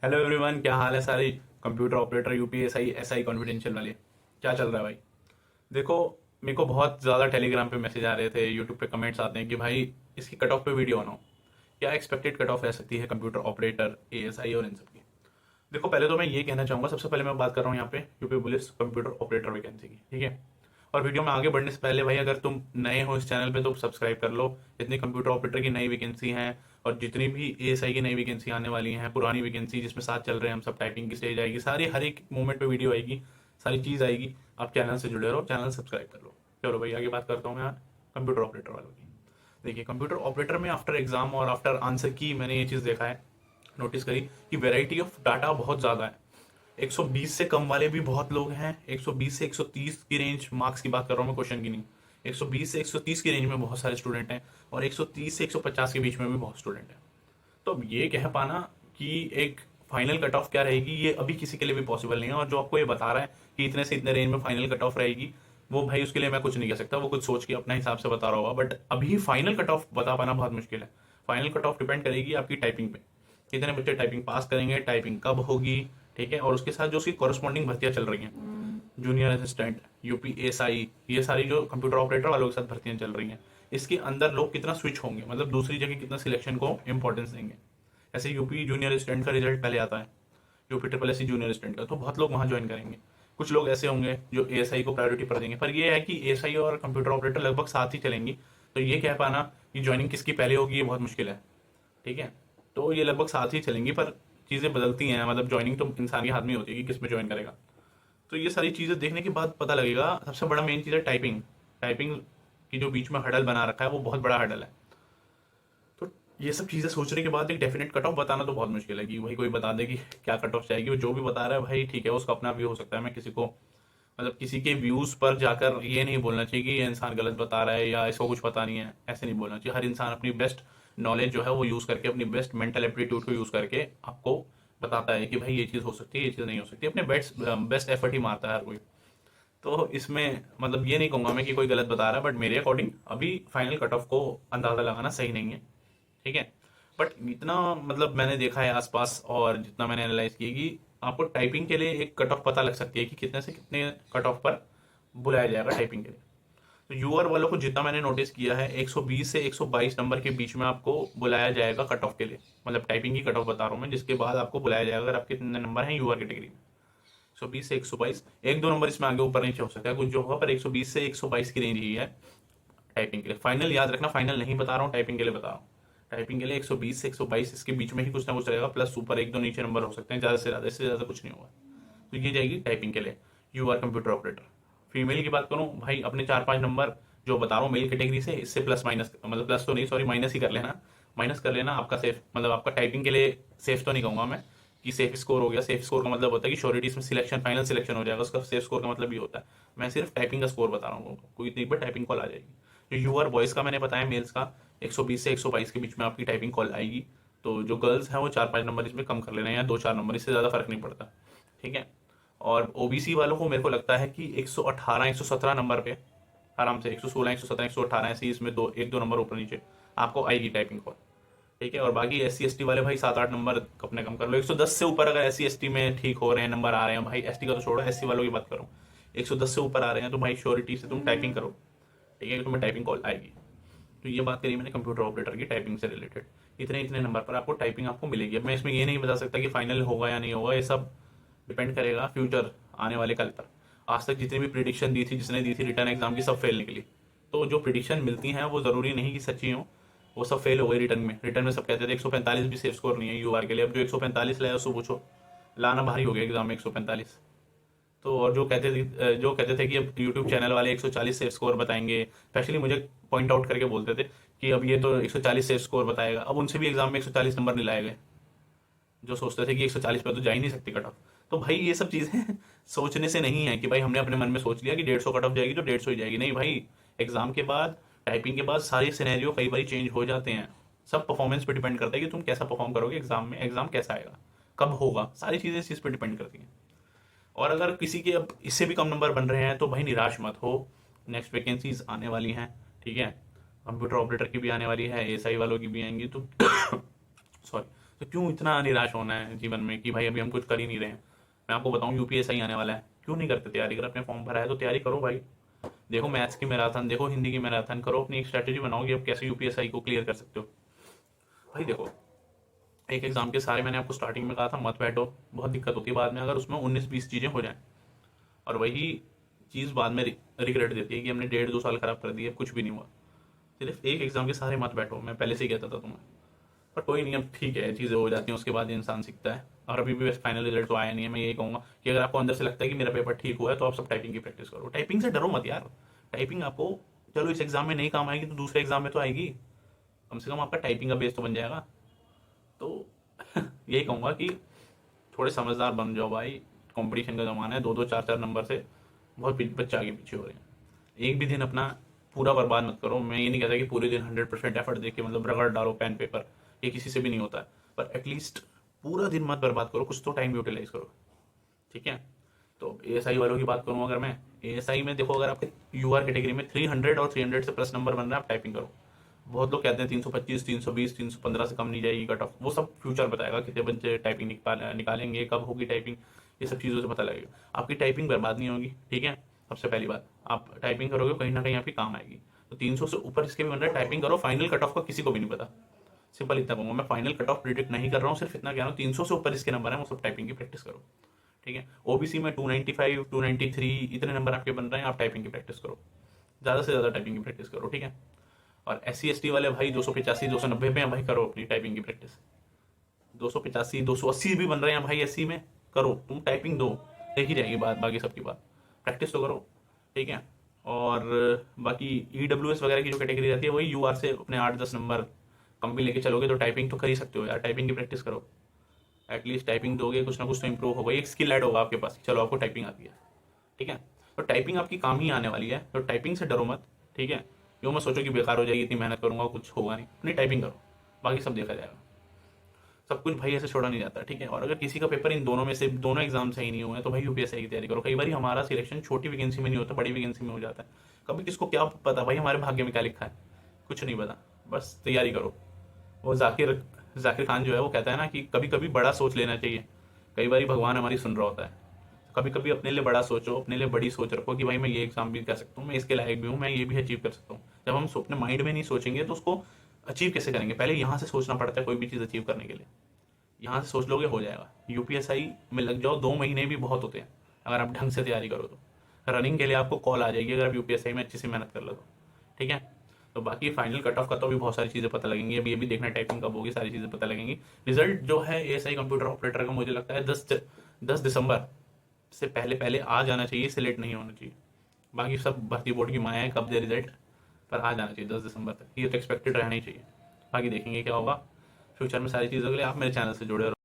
Hello everyone, क्या हाल है सारे computer operator UPSI SI confidential वाले। क्या चल रहा है भाई? देखो, मेरे को बहुत ज़्यादा टेलीग्राम पे मैसेज आ रहे थे, यूट्यूब पे कमेंट्स आते हैं कि भाई इसकी कट ऑफ पे वीडियो बनाओ। क्या एक्सपेक्टेड कट ऑफ रह सकती है कंप्यूटर ऑपरेटर एएसआई और इन सब की? देखो, पहले तो मैं ये कहना चाहूँगा, सबसे पहले मैं बात कर रहा हूँ यहाँ पे UP police computer operator vacancy की, ठीक है। और वीडियो में आगे बढ़ने से पहले भाई, अगर तुम नए हो इस चैनल पे तो सब्सक्राइब कर लो। जितनी कंप्यूटर ऑपरेटर की नई वैकेंसी हैं और जितनी भी एएसआई की नई वैकेंसी आने वाली हैं, पुरानी वैकेंसी जिसमें साथ चल रहे हैं हम सब, टाइपिंग की स्टेज आएगी, सारी हर एक मोमेंट पे वीडियो आएगी, सारी चीज़ आएगी। आप चैनल से जुड़े रहो, चैनल सब्सक्राइब कर लो। चलो भाई, आगे बात करता हूँ मैं कंप्यूटर ऑपरेटर वालों की। देखिए, कंप्यूटर ऑपरेटर में आफ्टर एग्जाम और आफ्टर आंसर की मैंने ये चीज़ देखा है, नोटिस करी कि वैरायटी ऑफ डाटा बहुत ज़्यादा है। 120 से कम वाले भी बहुत लोग हैं, 120 से 130 की रेंज, मार्क्स की बात कर रहा हूँ मैं, क्वेश्चन की नहीं। 120 से 130 की रेंज में बहुत सारे स्टूडेंट हैं और 130 से 150 के बीच में भी बहुत स्टूडेंट हैं। तो अब ये कह पाना कि एक फाइनल कट ऑफ क्या रहेगी, ये अभी किसी के लिए भी पॉसिबल नहीं है। और जो आपको ये बता रहा है कि इतने से इतने रेंज में फाइनल कट ऑफ रहेगी, वो भाई उसके लिए मैं कुछ नहीं कह सकता, वो कुछ सोच के अपने हिसाब से बता रहा होगा। बट अभी फाइनल कट ऑफ बता पाना बहुत मुश्किल है। फाइनल कट ऑफ डिपेंड करेगी आपकी टाइपिंग पे, कितने बच्चे टाइपिंग पास करेंगे, टाइपिंग कब होगी, ठीक है। और उसके साथ जो उसकी कॉरस्पॉन्डिंग भर्तियां चल रही हैं, जूनियर असिस्टेंट, यूपी एसआई, ये सारी जो कंप्यूटर ऑपरेटर वालों के साथ भर्तियां चल रही हैं, इसके अंदर लोग कितना स्विच होंगे, मतलब दूसरी जगह कितना सिलेक्शन को इंपॉर्टेंस देंगे। ऐसे यूपी जूनियर असिस्टेंट का रिजल्ट पहले आता है, UP triple S junior assistant का, तो बहुत लोग वहाँ ज्वाइन करेंगे। कुछ लोग ऐसे होंगे जो एएसआई को प्रायोरिटी पर देंगे, पर ये है कि एएसआई और कंप्यूटर ऑपरेटर लगभग साथ ही चलेंगी। तो ये कह पाना कि ज्वाइनिंग किसकी पहले होगी, ये बहुत मुश्किल है, ठीक है। तो ये लगभग साथ ही चलेंगी, पर चीज़ें बदलती हैं, मतलब ज्वाइनिंग तो इंसान के हाथ में ही होती है कि किस में ज्वाइन करेगा। तो ये सारी चीज़ें देखने के बाद पता लगेगा। सबसे बड़ा मेन चीज़ है टाइपिंग। टाइपिंग की जो बीच में हडल बना रखा है वो बहुत बड़ा हडल है। तो ये सब चीज़ें सोचने के बाद एक डेफिनेट कट ऑफ बताना तो बहुत मुश्किल है कि भाई कोई बता दे कि क्या कट ऑफ जाएगी। वो जो भी बता रहा है भाई, ठीक है, उसका अपना व्यू हो सकता है। मैं किसी को, मतलब किसी के व्यूज़ पर जाकर ये नहीं बोलना चाहिए कि ये इंसान गलत बता रहा है या इसको कुछ पता नहीं है, ऐसे नहीं बोलना चाहिए। हर इंसान अपनी बेस्ट नॉलेज जो है वो यूज़ करके, अपनी बेस्ट मेंटल एप्टीट्यूड को यूज़ करके आपको बताता है कि भाई ये चीज़ हो सकती है, ये चीज़ नहीं हो सकती। अपने बेस्ट बेस्ट एफर्ट ही मारता है हर कोई। तो इसमें मतलब ये नहीं कहूँगा मैं कि कोई गलत बता रहा है, बट मेरे अकॉर्डिंग अभी फाइनल कट ऑफ को अंदाज़ा लगाना सही नहीं है, ठीक है। बट इतना मतलब मैंने देखा है आसपास और जितना मैंने एनालाइज किया कि आपको टाइपिंग के लिए एक कट ऑफ पता लग सकती है कि कितने से कितने कट ऑफ पर बुलाया जाएगा टाइपिंग के लिए। तो यूआर वालों को जितना मैंने नोटिस किया है, 120 से 122 नंबर के बीच में आपको बुलाया जाएगा कट ऑफ के लिए। मतलब टाइपिंग की कट ऑफ बता रहा हूँ मैं, जिसके बाद आपको बुलाया जाएगा अगर आपके कितने नंबर हैं यूआर कैटेगरी में। 120 से 122, एक दो नंबर इसमें आगे ऊपर नीचे हो सकता है कुछ जो होगा, पर 120 से 122 की रेंज ही है टाइपिंग के लिए। फाइनल याद रखना, फाइनल नहीं बता रहा हूँ, टाइपिंग के लिए बता रहा हूँ। टाइपिंग के लिए 120 से 122 इसके बीच में ही कुछ ना कुछ रहेगा, प्लस ऊपर एक दो नीचे नंबर हो सकते हैं, ज़्यादा से ज़्यादा, इससे ज़्यादा कुछ नहीं होगा। तो ये जाएगी टाइपिंग के लिए you are computer operator. Female की बात करूँ भाई, अपने 4-5 नंबर जो बता रहा हूँ मेल कैटेगरी से, इससे प्लस माइनस, मतलब प्लस तो नहीं, सॉरी, माइनस ही कर लेना। माइनस कर लेना आपका सेफ, मतलब आपका टाइपिंग के लिए सेफ तो नहीं कहूँगा मैं कि सेफ स्कोर हो गया। सेफ स्कोर का मतलब होता है कि श्योरिटी इसमें सिलेक्शन, फाइनल सिलेक्शन हो जाएगा, उसका सेफ स्कोर का मतलब ये होता है। मैं सिर्फ टाइपिंग का स्कोर बता रहा हूँ, कोई इतनी पर टाइपिंग कॉल आ जाएगी। जो यूआर बॉयज़ का मैंने बताया, मेल्स का 120 से 122 के बीच में आपकी टाइपिंग कॉल आएगी। तो जो गर्ल्स हैं वो 4-5 नंबर इसमें कम कर लेना है, या 2-4 नंबर, इससे ज़्यादा फर्क नहीं पड़ता, ठीक है। और ओबीसी वालों को मेरे को लगता है कि 118 117 नंबर पे आराम से, 116 117 118 ऐसे ही, इसमें दो एक दो नंबर ऊपर नीचे आपको आएगी टाइपिंग कॉल, ठीक है। और बाकी SC ST वाले भाई 7-8 नंबर अपने कम कर लो। 110 से ऊपर अगर SC ST में ठीक हो रहे हैं, नंबर आ रहे हैं भाई, ST का तो छोड़ो, SC वालों की बात करूँ, 110 से ऊपर आ रहे हैं तो भाई श्योरिटी से तुम टाइपिंग करो, ठीक है, तुम्हें टाइपिंग कॉल आएगी। तो ये बात करी मैंने कंप्यूटर ऑपरेटर की टाइपिंग से रिलेटेड। इतने इतने नंबर पर आपको टाइपिंग आपको मिलेगी। अब मैं इसमें ये नहीं बता सकता कि फाइनल होगा या नहीं होगा, ये सब डिपेंड करेगा फ्यूचर, आने वाले कल पर। आज तक जितनी भी प्रिडिक्शन दी थी, जिसने दी थी रिटर्न एग्जाम की, सब फेल निकली। तो जो प्रिडिक्शन मिलती हैं वो ज़रूरी नहीं कि सच्ची हो, वो सब फेल हो गई रिटर्न में। रिटर्न में सब कहते थे 145 भी सेफ स्कोर नहीं है यूआर के लिए। अब जो 145 लाया उसको पूछो, लाना भारी हो गया एग्जाम में 145। तो और जो कहते थे कि अब यूट्यूब चैनल वाले 140 सेफ स्कोर बताएंगे, स्पेशली मुझे पॉइंट आउट करके बोलते थे कि अब ये तो 140 सेफ स्कोर बताएगा, अब उनसे भी एग्जाम में 140 नंबर नहीं लाए गए, जो सोचते थे कि 140 पे तो जा ही नहीं सकती कट ऑफ। तो भाई ये सब चीज़ें सोचने से नहीं है कि भाई हमने अपने मन में सोच लिया कि 150 कट ऑफ जाएगी तो 150 ही जाएगी, नहीं भाई। एग्जाम के बाद, टाइपिंग के बाद सारे सिनेरियो कई बार चेंज हो जाते हैं। सब परफॉर्मेंस पे डिपेंड करता है कि तुम कैसा परफॉर्म करोगे एग्जाम में, एग्जाम कैसा आएगा, कब होगा, सारी चीज़ें इस चीज़ पर डिपेंड करती हैं। और अगर किसी के अब इससे भी कम नंबर बन रहे हैं तो भाई निराश मत हो, नेक्स्ट वैकेंसीज आने वाली हैं, ठीक है। कंप्यूटर ऑपरेटर की भी आने वाली है, एएसआई वालों की भी आएंगी, तो सॉरी, तो क्यों इतना निराश होना है जीवन में कि भाई अभी हम कुछ कर ही नहीं रहे हैं। मैं आपको बताऊं यूपीएसआई आने वाला है, क्यों नहीं करते तैयारी? अगर आपने फॉर्म भरा है तो तैयारी करो भाई। देखो मैथ्स की मैराथन, देखो हिंदी की मैराथन करो, अपनी एक स्ट्रैटेजी बनाओ कि आप कैसे यूपीएसआई को क्लियर कर सकते हो। भाई देखो, एक एग्जाम के सारे मैंने आपको स्टार्टिंग में कहा था मत बैठो, बहुत दिक्कत होती है बाद में अगर उसमें 19-20 चीज़ें हो जाएं। और वही चीज़ बाद में रिग्रेट देती है कि हमने 1.5-2 साल खराब कर दिए, कुछ भी नहीं हुआ। सिर्फ एक एग्जाम के सारे मत बैठो, मैं पहले से ही कहता था तुम्हें। पर कोई नहीं, अब ठीक है, चीज़ें हो जाती हैं, उसके बाद इंसान सीखता है। और अभी भी फाइनल रिजल्ट तो आया नहीं है। मैं यही कहूँगा कि अगर आपको अंदर से लगता है कि मेरा पेपर ठीक हुआ है तो आप सब टाइपिंग की प्रैक्टिस करो। टाइपिंग से डरो मत यार। टाइपिंग आपको, चलो इस एग्जाम में नहीं काम आएगी तो दूसरे एग्जाम में तो आएगी। कम से कम आपका टाइपिंग का बेस तो बन जाएगा। तो यही कहूँगा कि थोड़े समझदार बन जाओ भाई। कंपटीशन का ज़माना है, 2-2 4-4 नंबर से बहुत बच्चे आगे पीछे हो रहे हैं। एक भी दिन अपना पूरा बर्बाद मत करो। मैं ये नहीं कहता कि पूरे दिन 100% एफर्ट दे के मतलब रगड़ डालो पेन पेपर, ये किसी से भी नहीं होता है। पर एटलीस्ट पूरा दिन मत बर्बाद करो, कुछ तो टाइम यूटिलाइज करो, ठीक है? तो एएसआई वालों की बात करूँ अगर मैं, एएसआई में देखो, अगर आपके यूआर कैटेगरी में 300 और 300 से प्लस नंबर बन रहा है, आप टाइपिंग करो। बहुत लोग कहते हैं 325, 320, 315 से कम नहीं जाएगी कट ऑफ। वो सब फ्यूचर बताएगा कितने बच्चे टाइपिंग निकालेंगे, कब होगी टाइपिंग, ये सब चीज़ों से पता लगेगा। आपकी टाइपिंग बर्बाद नहीं होगी, ठीक है? सबसे पहली बात, आप टाइपिंग करोगे कहीं ना कहीं आपकी काम आएगी। तो 300 से ऊपर इसके भी बन रहा है, टाइपिंग करो। फाइनल कट ऑफ का किसी को भी नहीं पता। सिंपल इतना कहूँगा मैं, फाइनल कट ऑफ प्रिडिक्ट नहीं कर रहा हूँ, सिर्फ इतना कह रहा हूँ 300 से ऊपर इसके नंबर हैं, वो सब टाइपिंग की प्रैक्टिस करो, ठीक है? ओबीसी में 295, 293 इतने नंबर आपके बन रहे हैं, आप टाइपिंग की प्रैक्टिस करो, ज़्यादा से ज़्यादा टाइपिंग की प्रैक्टिस करो, ठीक है? और SC ST वाले भाई 285, 290 पे हैं भाई, करो अपनी टाइपिंग की प्रैक्टिस। 285, 280 भी बन रहे हैं भाई SC में, करो तुम टाइपिंग दो, देख ही जाएगी बात, बाकी सबकी बात, प्रैक्टिस तो करो, ठीक है? और बाकी EWS वगैरह की जो कैटेगरी रहती है, वही यूआर से अपने 8-10 नंबर कम भी लेके चलोगे तो टाइपिंग तो कर ही सकते हो यार। टाइपिंग की प्रैक्टिस करो, एटलीस्ट टाइपिंग दोगे कुछ ना कुछ तो इंप्रूव होगा, एक स्किल ऐड होगा आपके पास, चलो आपको टाइपिंग आती है, ठीक है? तो टाइपिंग आपकी काम ही आने वाली है, तो टाइपिंग से डरो मत, ठीक है? यूँ मत सोचो कि बेकार हो जाएगी, इतनी मेहनत करूंगा कुछ होगा नहीं, अपनी टाइपिंग करो, बाकी सब देखा जाएगा। सब कुछ भाई ऐसे छोड़ा नहीं जाता, ठीक है? और अगर किसी का पेपर इन दोनों में से दोनों एग्जाम सही नहीं हुए हैं तो भाई यूपीएससी की तैयारी करो। कई बार हमारा सिलेक्शन छोटी वैकेंसी में नहीं होता, बड़ी वैकेंसी में हो जाता है। कभी किसको क्या पता भाई हमारे भाग्य में क्या लिखा है, कुछ नहीं पता, बस तैयारी करो। वो जाकिर जाकिर खान जो है वो कहता है ना कि कभी कभी बड़ा सोच लेना चाहिए। कई बार भगवान हमारी सुन रहा होता है। कभी कभी अपने लिए बड़ा सोचो, अपने लिए बड़ी सोच रखो कि भाई मैं ये एग्जाम भी कर सकता हूँ, मैं इसके लायक भी हूँ, मैं ये भी अचीव कर सकता हूँ। जब हम अपने माइंड में नहीं सोचेंगे तो उसको अचीव कैसे करेंगे? पहले यहाँ से सोचना पड़ता है कोई भी चीज़ अचीव करने के लिए। यहाँ से सोच लोगे हो जाएगा। यूपीएसआई में लग जाओ, 2 महीने भी बहुत होते हैं अगर आप ढंग से तैयारी करो तो। रनिंग के लिए आपको कॉल आ जाएगी अगर आप यूपीएसआई में अच्छी से मेहनत कर लो तो, ठीक है? तो बाकी फाइनल कट ऑफ का तो भी बहुत सारी चीज़ें पता लगेंगी, अभी ये भी देखना टाइपिंग कब होगी, सारी चीज़ें पता लगेंगी। रिजल्ट जो है एएसआई कंप्यूटर ऑपरेटर का मुझे लगता है 10 दिसंबर से पहले पहले आ जाना चाहिए, इससे लेट नहीं होना चाहिए। बाकी सब भर्ती बोर्ड की माया है कब दे रिजल्ट, पर आ जाना चाहिए 10 दिसंबर तक, ये तो एक्सपेक्टेड रहना ही चाहिए। बाकी देखेंगे क्या होगा फ्यूचर में। सारी चीज़ों के लिए आप मेरे चैनल से जुड़े रहो।